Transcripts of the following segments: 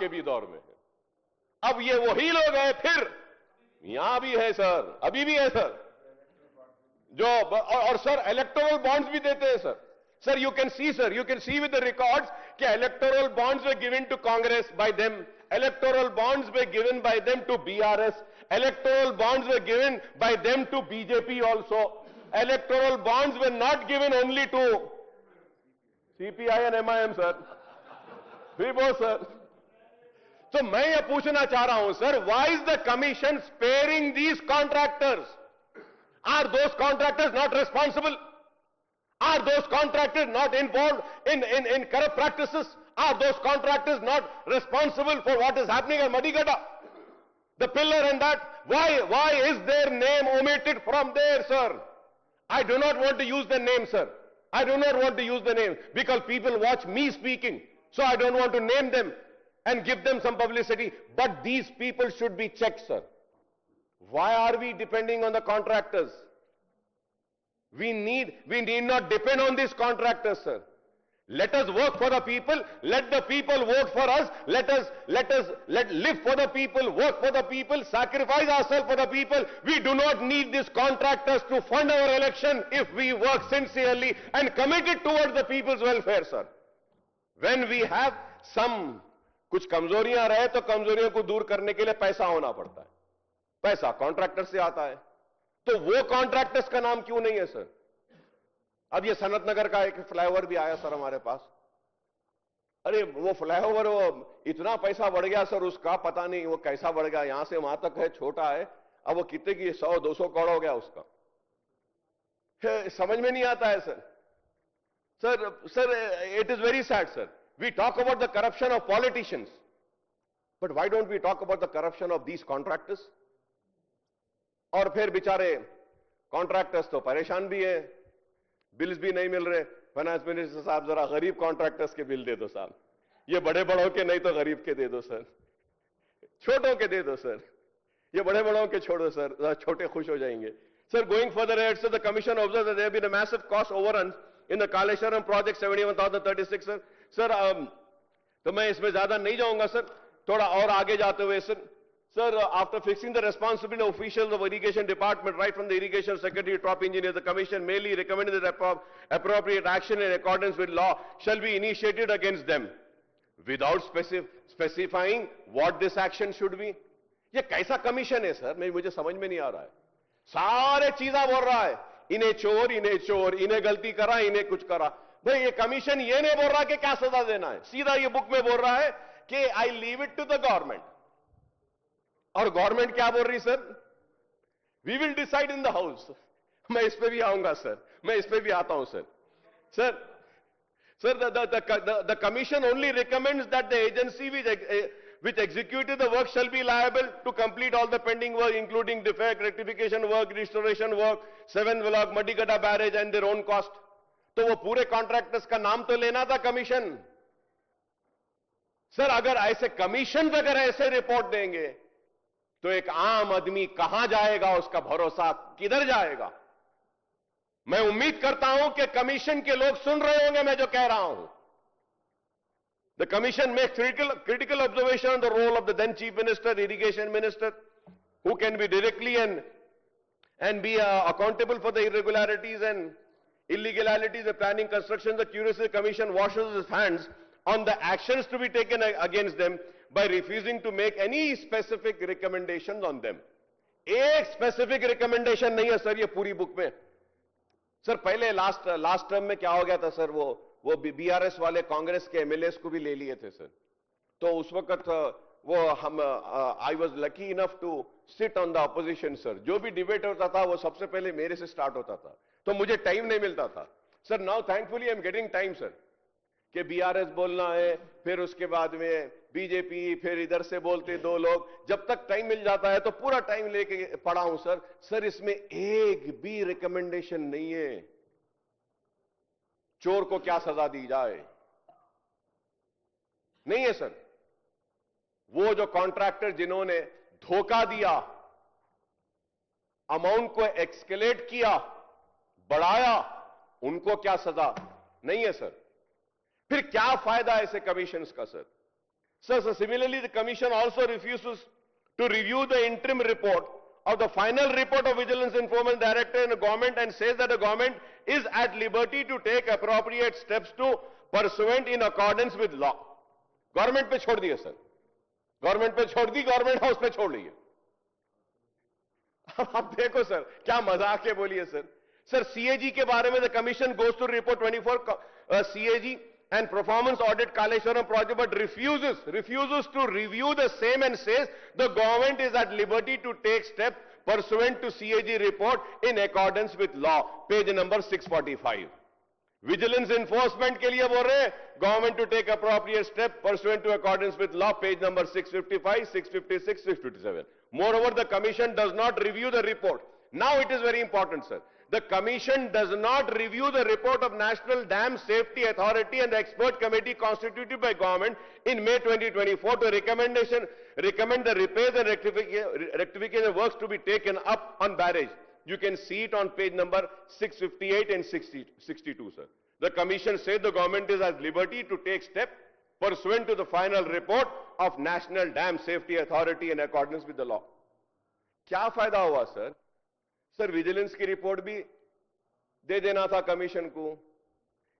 आपके भी दौर में है। अब ये वही लोग हैं, फिर यहां भी है सर, अभी भी है सर, जो और सर इलेक्टोरल बॉन्ड्स भी देते हैं sir. Sir you can see with the records कि electoral bonds were given to Congress by them, electoral bonds were given by them to BRS, electoral bonds were given by them to BJP also. Electoral bonds were not given only to CPI and MIM, sir. We both, sir. So मैं ये पूछना चाह रहा हूं sir, why is the commission sparing these contractors? Are those contractors not responsible? Are those contractors not involved in corrupt practices? Are those contractors not responsible for what is happening at Madikata? The pillar and that, why is their name omitted from there, sir? I do not want to use the name, sir. I do not want to use the name because people watch me speaking. So I don't want to name them and give them some publicity. But these people should be checked, sir. Why are we depending on the contractors? We need not depend on these contractors, sir. Let us work for the people. Let the people vote for us. Let live for the people, work for the people, sacrifice ourselves for the people. We do not need these contractors to fund our election if we work sincerely and committed towards the people's welfare, sir. When we have some कुछ कमजोरियां रहे तो कमजोरियों को दूर करने के लिए पैसा होना पड़ता है, पैसा कॉन्ट्रैक्टर से आता है, तो वो कॉन्ट्रैक्टर्स का नाम क्यों नहीं है सर? अब ये सनत नगर का एक फ्लाईओवर भी आया सर हमारे पास। अरे वो फ्लाईओवर वो इतना पैसा बढ़ गया सर, उसका पता नहीं वो कैसा बढ़ गया, यहां से वहां तक है, छोटा है, अब वो कितने की 100-200 करोड़ हो गया उसका, समझ में नहीं आता है sir. Sir it is very sad sir. We talk about the corruption of politicians, but why don't we talk about the corruption of these contractors? और फिर बेचारे कॉन्ट्रैक्टर्स तो परेशान भी है, बिल्स भी नहीं मिल रहे. फाइनेंस मिनिस्टर साहब जरा गरीब कॉन्ट्रैक्टर्स के बिल दे दो साहब, ये बड़े बड़ों के नहीं तो गरीब के दे दो सर, छोटों के दे दो सर, ये बड़े बड़ों के छोड़ो सर, छोटे खुश हो जाएंगे. Sir, going further ahead, sir, the commission observes that there have been a massive cost overruns in the Kaleshwaram project 71,036, sir. Sir, तो मैं इसमें ज्यादा नहीं जाऊंगा सर, थोड़ा और आगे जाते हुए sir. Sir, after fixing the responsibility of officials of irrigation department, right from the irrigation secretary to top engineer, the commission merely recommended that appropriate action in accordance with law shall be initiated against them, without specifying what this action should be. ये कैसा commission है sir, मुझे समझ में नहीं आ रहा है. सारे चीजा बोल रहा है, इन्हें चोर, इन्हें गलती करा, इन्हें कुछ करा. भाई ये कमीशन ये नहीं बोल रहा कि क्या सजा देना है, सीधा ये बुक में बोल रहा है कि I leave it to the government. और गवर्नमेंट क्या बोल रही sir? We will decide in the house. मैं इस पे भी आऊंगा सर, मैं इस पे भी आता हूं sir. Sir the commission only recommends that the agency which executed the work shall be liable to complete all the pending work, including defect rectification work, restoration work, 7 block Madikata barrage and their own cost. तो वो पूरे contractors का नाम तो लेना था commission. Sir अगर ऐसे कमीशन अगर ऐसे रिपोर्ट देंगे तो एक आम आदमी कहां जाएगा, उसका भरोसा किधर जाएगा? मैं उम्मीद करता हूं कि कमीशन के लोग सुन रहे होंगे मैं जो कह रहा हूं. The commission makes critical observation on the role of the then Chief Minister, the Irrigation Minister, who can be directly and be accountable for the irregularities and illegalities of planning construction. The Curacy Commission washes its hands on the actions to be taken against them by refusing to make any specific recommendations on them. एक specific recommendation नहीं है sir ये पूरी book में. Sir पहले last term में क्या हो गया था सर, वो बीआरएस वाले कांग्रेस के एमएलएस को भी ले लिए थे सर. तो उस वक्त वो हम I was lucky enough to sit on the opposition sir. जो भी डिबेट होता था वो सबसे पहले मेरे से स्टार्ट होता था, तो मुझे टाइम नहीं मिलता था sir. Now thankfully I am getting time sir, कि बीआरएस बोलना है, फिर उसके बाद में बीजेपी, फिर इधर से बोलते दो लोग. जब तक टाइम मिल जाता है तो पूरा टाइम लेके पढ़ा हूं सर. सर इसमें एक भी रिकमेंडेशन नहीं है चोर को क्या सजा दी जाए, नहीं है सर. वो जो कॉन्ट्रैक्टर जिन्होंने धोखा दिया, अमाउंट को एक्सकेलेट किया, बढ़ाया, उनको क्या सजा, नहीं है सर. फिर क्या फायदा ऐसे कमीशंस का sir? So similarly, the commission also refuses to review the interim report of the final report of Vigilance Enforcement Director in the government and says that the government is at liberty to take appropriate steps to pursuant in accordance with law. Government पे छोड़ दिए sir, government पे छोड़ दी, government house पे छोड़ लिए. अब देखो सर क्या मजाक है, बोलिए सर. सर सीएजी के बारे में the commission goes to report 24 CAG and performance audit Kaleshwaram project, but refuses to review the same and says the government is at liberty to take steps pursuant to CAG report in accordance with law. Page number 645. Vigilance enforcement के लिए बोल रहे हैं government to take appropriate step pursuant to accordance with law. Page number 655, 656, 657. Moreover, the commission does not review the report. Now it is very important, sir. The commission does not review the report of National Dam Safety Authority and the expert committee constituted by government in May 2024 to recommend the repairs and rectification works to be taken up on barrage. You can see it on page number 658 and 62, sir. The commission said the government is at liberty to take steps pursuant to the final report of National Dam Safety Authority in accordance with the law. क्या फायदा हुआ sir? Sir vigilance की report भी दे देना था commission को,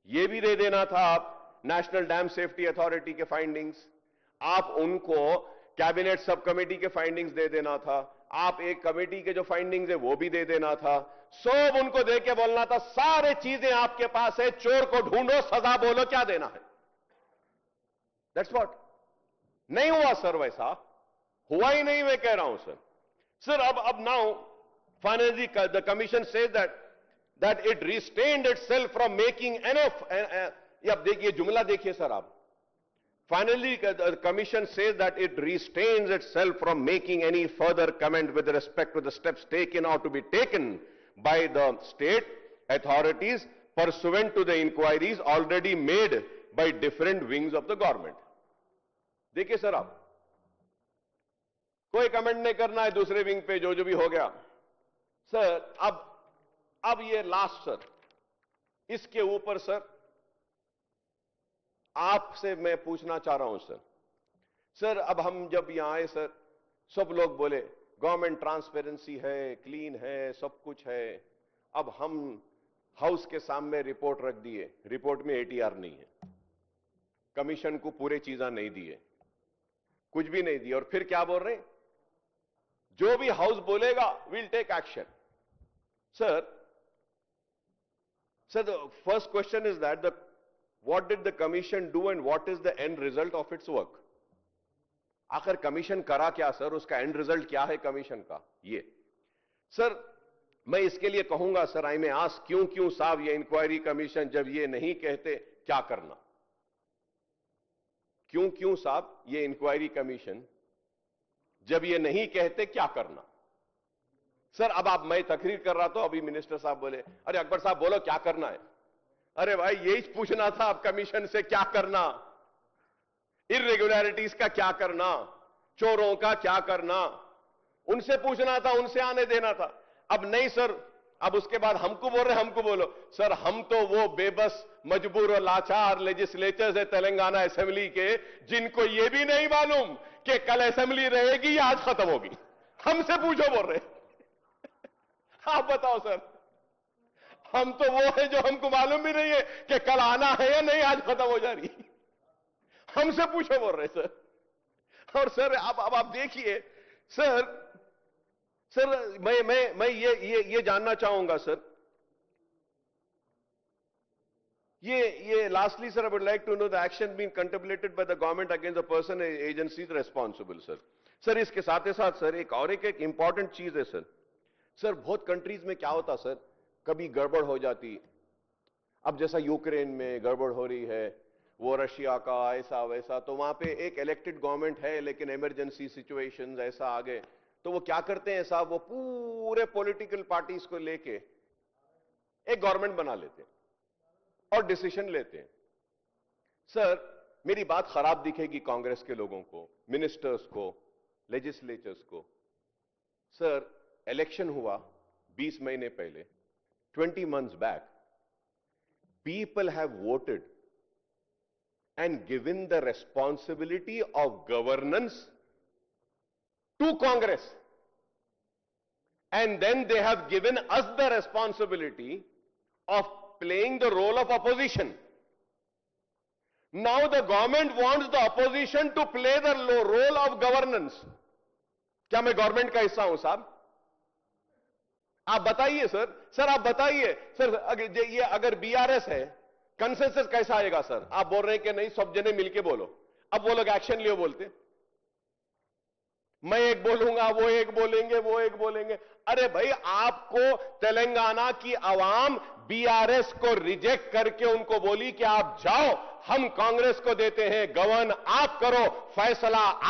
यह भी दे देना था आप नेशनल डैम सेफ्टी अथॉरिटी के फाइंडिंग्स, आप उनको कैबिनेट सब कमेटी के फाइंडिंग्स दे देना था, आप एक कमेटी के जो फाइंडिंग्स है वो भी दे देना था, सब उनको दे के बोलना था सारे चीजें आपके पास है, चोर को ढूंढो, सजा बोलो, क्या देना है. That's what. नहीं हुआ सर, वैसा हुआ ही नहीं, मैं कह रहा हूं सर. सर अब now finally the commission says that it restrained itself from making enough. अब देखिए जुमला देखिए सर आप. Finally the commission says that it restrains itself from making any further comment with respect to the steps taken or to be taken by the state authorities pursuant to the inquiries already made by different wings of the government. देखिए sir आप, कोई comment नहीं करना है दूसरे wing पे, जो भी हो गया सर. अब ये लास्ट सर, इसके ऊपर सर आपसे मैं पूछना चाह रहा हूं सर. सर अब हम जब यहां आए सर, सब लोग बोले गवर्नमेंट ट्रांसपेरेंसी है, क्लीन है, सब कुछ है. अब हम हाउस के सामने रिपोर्ट रख दिए, रिपोर्ट में एटीआर नहीं है, कमीशन को पूरे चीजें नहीं दिए, कुछ भी नहीं दिए, और फिर क्या बोल रहे हैं, जो भी हाउस बोलेगा will take action. Sir, the first question is that what did the commission do and what is the end result of its work? आखिर कमीशन करा क्या सर, उसका एंड रिजल्ट क्या है कमीशन का? ये सर मैं इसके लिए कहूंगा सर, आई में आस्क क्यों साहब ये इंक्वायरी कमीशन जब ये नहीं कहते क्या करना? क्यों साहब ये इंक्वायरी कमीशन जब ये नहीं कहते क्या करना? सर अब मैं तकरीर कर रहा था, अभी मिनिस्टर साहब बोले अरे अकबर साहब बोलो क्या करना है. अरे भाई यही पूछना था अब कमीशन से, क्या करना? इर्रेगुलरिटीज का क्या करना, चोरों का क्या करना, उनसे पूछना था, उनसे आने देना था. अब नहीं सर, अब उसके बाद हमको बोल रहे हमको बोलो. सर हम तो वो बेबस मजबूर और लाचार लेजिस्लेचर्स है तेलंगाना असेंबली के, जिनको ये भी नहीं मालूम कि कल असेंबली रहेगी या आज खत्म होगी. हमसे पूछो बोल रहे. आप बताओ सर, हम तो वो है जो हमको मालूम भी नहीं है कि कल आना है या नहीं, आज खत्म हो जा रही. हमसे पूछो बोल रहे सर. और सर अब आप देखिए सर मैं ये जानना चाहूंगा सर, ये lastly sir I would like to know the action being contemplated by the government against the person agencies responsible. Sir इसके साथ ही साथ सर एक इंपॉर्टेंट चीज है सर. सर बहुत कंट्रीज में क्या होता सर, कभी गड़बड़ हो जाती. अब जैसा यूक्रेन में गड़बड़ हो रही है, वो रशिया का ऐसा वैसा, तो वहां पे एक इलेक्टेड गवर्नमेंट है लेकिन इमरजेंसी सिचुएशंस ऐसा आ गए, तो वो क्या करते हैं साहब, वो पूरे पॉलिटिकल पार्टीज को लेके एक गवर्नमेंट बना लेते हैं और डिसीजन लेते हैं. सर मेरी बात खराब दिखेगी कांग्रेस के लोगों को, मिनिस्टर्स को, लेजिस्लेचर्स को. सर इलेक्शन हुआ 20 महीने पहले, 20 months back, people have voted and given the responsibility of governance to Congress. And then they have given us the responsibility of playing the role of opposition. Now the government wants the opposition to play the role of governance. क्या मैं government का हिस्सा हूं साहब? आप बताइए sir आप बताइए सर, ये अगर बीआरएस है, कंसेंसस कैसा आएगा सर? आप बोल रहे हैं कि नहीं, सब जने मिलके बोलो। अब वो लोग एक्शन लियो बोलते, मैं एक बोलूंगा, वो एक बोलेंगे, वो एक बोलेंगे। अरे भाई, आपको तेलंगाना की आवाम बीआरएस को रिजेक्ट करके उनको बोली कि आप जाओ, हम कांग्रेस को देते हैं, गवर्न आप करो, फैसला आप